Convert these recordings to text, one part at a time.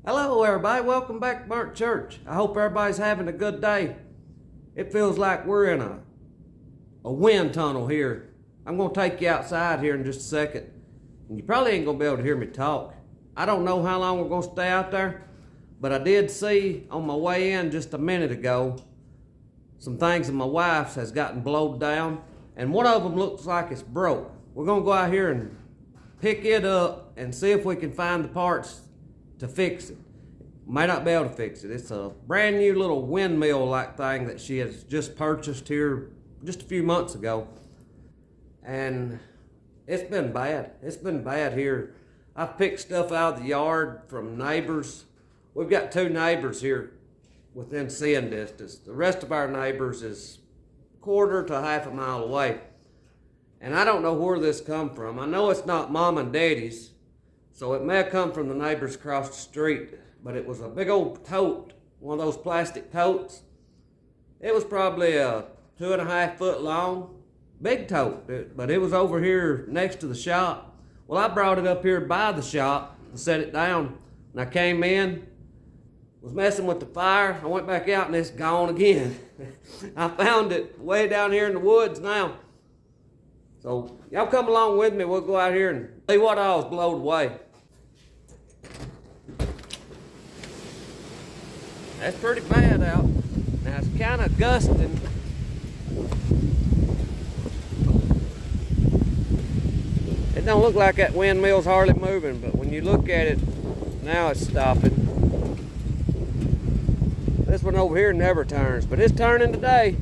Hello everybody, welcome back to Burnt Church. I hope everybody's having a good day. It feels like we're in a wind tunnel here. I'm going to take you outside here in just a second. And you probably ain't going to be able to hear me talk. I don't know how long we're going to stay out there, but I did see on my way in just a minute ago some things that my wife's has gotten blowed down, and one of them looks like it's broke. We're going to go out here and pick it up and see if we can find the parts to fix it. Might not be able to fix it. It's a brand new little windmill like thing that she has just purchased here just a few months ago. And it's been bad. It's been bad here. I've picked stuff out of the yard from neighbors. We've got 2 neighbors here within seeing distance. The rest of our neighbors is a quarter to half a mile away. And I don't know where this come from. I know it's not mom and daddy's, so it may have come from the neighbors across the street, but it was a big old tote, one of those plastic totes. It was probably a 2.5 foot long, big tote, but it was over here next to the shop. Well, I brought it up here by the shop and set it down, and I came in, was messing with the fire. I went back out and it's gone again. I found it way down here in the woods now. So y'all come along with me. We'll go out here and see what all's blowed away. That's pretty bad out. Now it's kind of gusting. It don't look like that windmill's hardly moving, but when you look at it, now it's stopping. This one over here never turns, but it's turning today.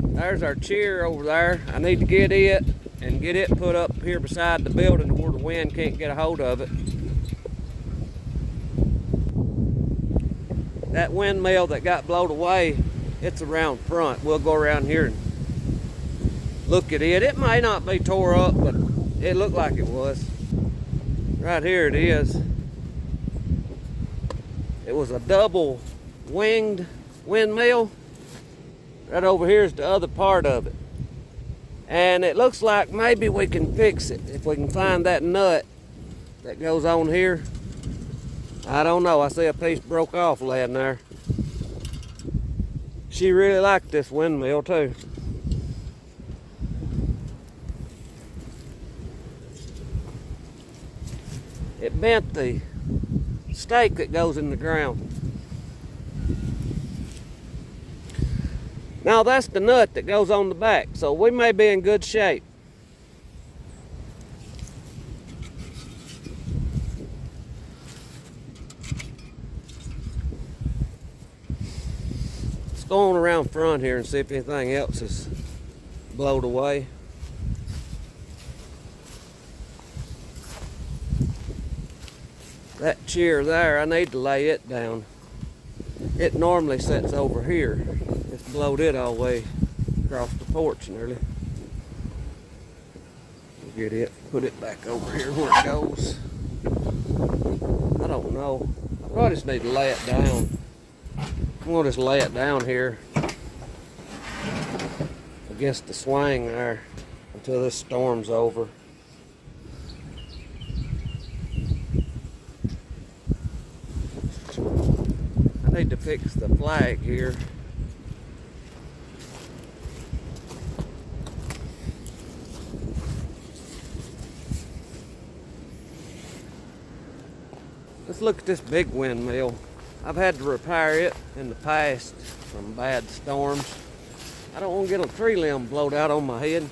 There's our chair over there. I need to get it and get it put up here beside the building where the wind can't get a hold of it. That windmill that got blown away, it's around front. We'll go around here and look at it. It may not be tore up, but it looked like it was. Right here it is. It was a double winged windmill. Right over here is the other part of it. And it looks like maybe we can fix it if we can find that nut that goes on here. I don't know. I see a piece broke off laying there. She really liked this windmill too. It bent the stake that goes in the ground. Now that's the nut that goes on the back, so we may be in good shape. Let's go on around front here and see if anything else is blowed away. That chair there, I need to lay it down. It normally sits over here. It's blowed it all the way across the porch nearly. We'll get it, put it back over here where it goes. I don't know. I probably just need to lay it down. I'm gonna just lay it down here against the swing there until this storm's over. I need to fix the flag here. Let's look at this big windmill. I've had to repair it in the past from bad storms. I don't want to get a tree limb blowed out on my head.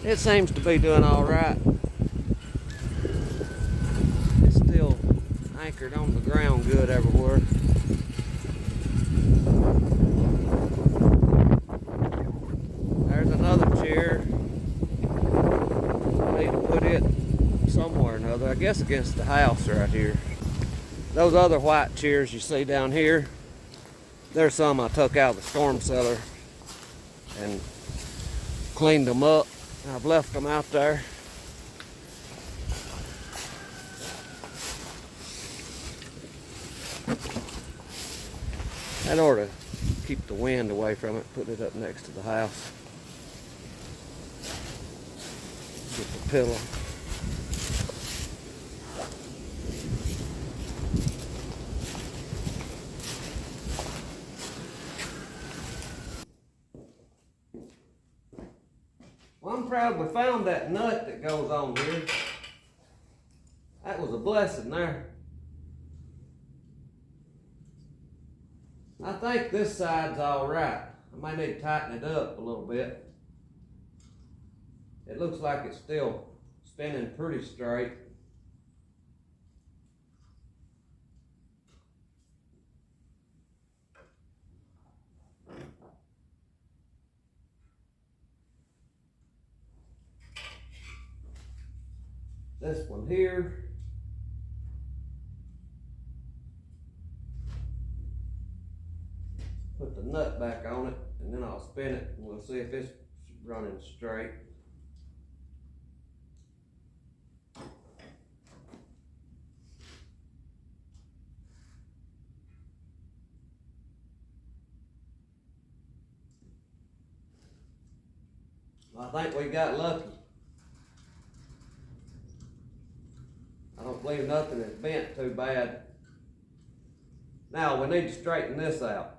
It seems to be doing all right. It's still anchored on the ground good everywhere. There's another chair. I need to put it somewhere or another, I guess against the house right here. Those other white chairs you see down here, there's some I took out of the storm cellar and cleaned them up. I've left them out there. That ought to keep the wind away from it, putting it up next to the house. Get the pillow. proud we found that nut that goes on here. That was a blessing there. I think this side's all right. I might need to tighten it up a little bit. It looks like it's still spinning pretty straight. This one here. Put the nut back on it, and then I'll spin it, and we'll see if it's running straight. I think we got lucky. I don't believe nothing is bent too bad. Now we need to straighten this out.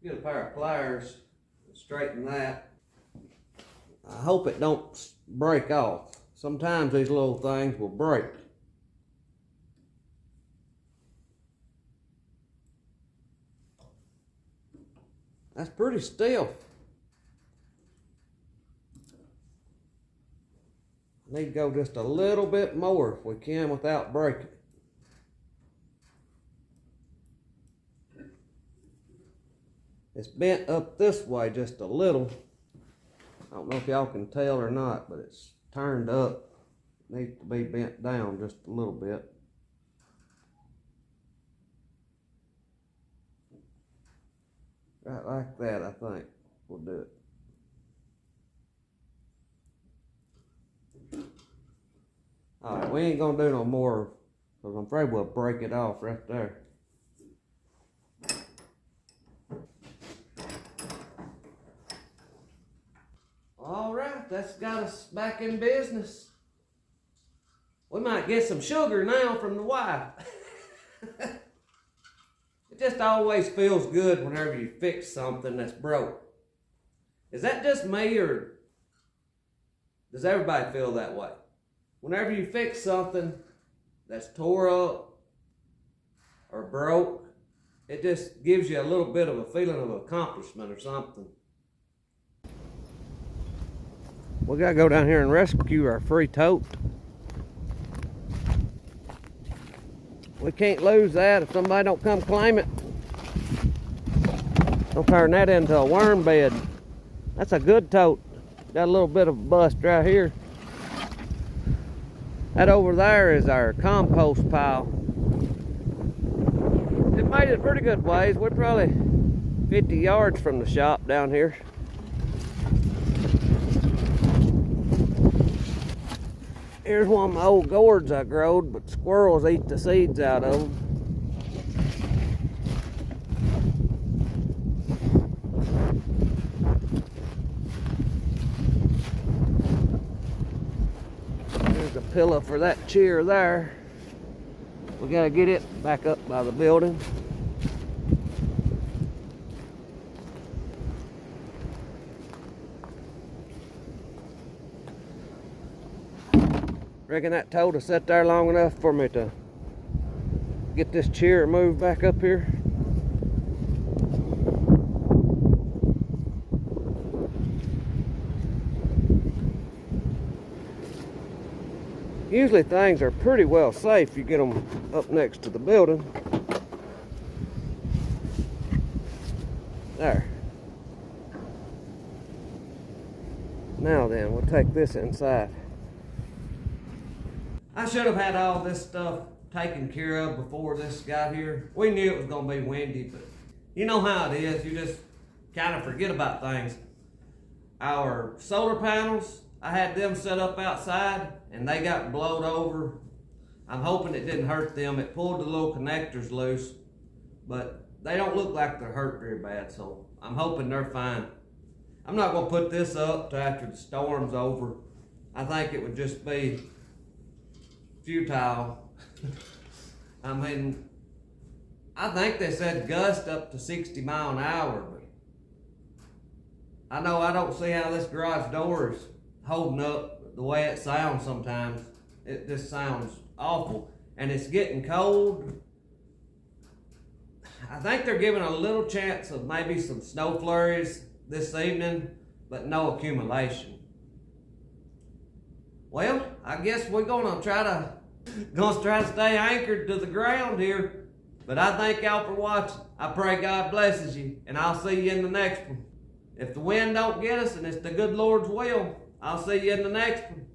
Get a pair of pliers and straighten that. I hope it don't break off. Sometimes these little things will break. That's pretty stiff. I need to go just a little bit more if we can without breaking. It's bent up this way just a little. I don't know if y'all can tell or not, but it's turned up. It needs to be bent down just a little bit. Right like that, I think we'll do it. All right, we ain't gonna do no more because I'm afraid we'll break it off right there. All right, that's got us back in business. We might get some sugar now from the wife. It just always feels good whenever you fix something that's broke. Is that just me, or does everybody feel that way? Whenever you fix something that's tore up or broke, it just gives you a little bit of a feeling of accomplishment or something. We gotta go down here and rescue our free tote. We can't lose that if somebody don't come claim it. Don't turn that into a worm bed. That's a good tote. Got a little bit of a bust right here. That over there is our compost pile. It made it pretty good ways. We're probably 50 yards from the shop down here. Here's one of my old gourds I growed, but squirrels eat the seeds out of them. There's a pillow for that chair there. We gotta get it back up by the building. Reckon that tote will sit there long enough for me to get this chair moved back up here. Usually things are pretty well safe. You get them up next to the building. There. Now then, we'll take this inside. I should have had all this stuff taken care of before this got here. We knew it was going to be windy, but you know how it is. You just kind of forget about things. Our solar panels, I had them set up outside and they got blowed over. I'm hoping it didn't hurt them. It pulled the little connectors loose, but they don't look like they're hurt very bad, so I'm hoping they're fine. I'm not gonna put this up till after the storm's over. I think it would just be futile. I mean, I think they said gust up to 60 miles an hour, but I know I don't see how this garage door is holding up the way it sounds sometimes. It just sounds awful. And it's getting cold. I think they're giving a little chance of maybe some snow flurries this evening, but no accumulation. Well, I guess we're gonna try to stay anchored to the ground here. But I thank y'all for watching. I pray God blesses you, and I'll see you in the next one. If the wind don't get us and it's the good Lord's will, I'll see you in the next one.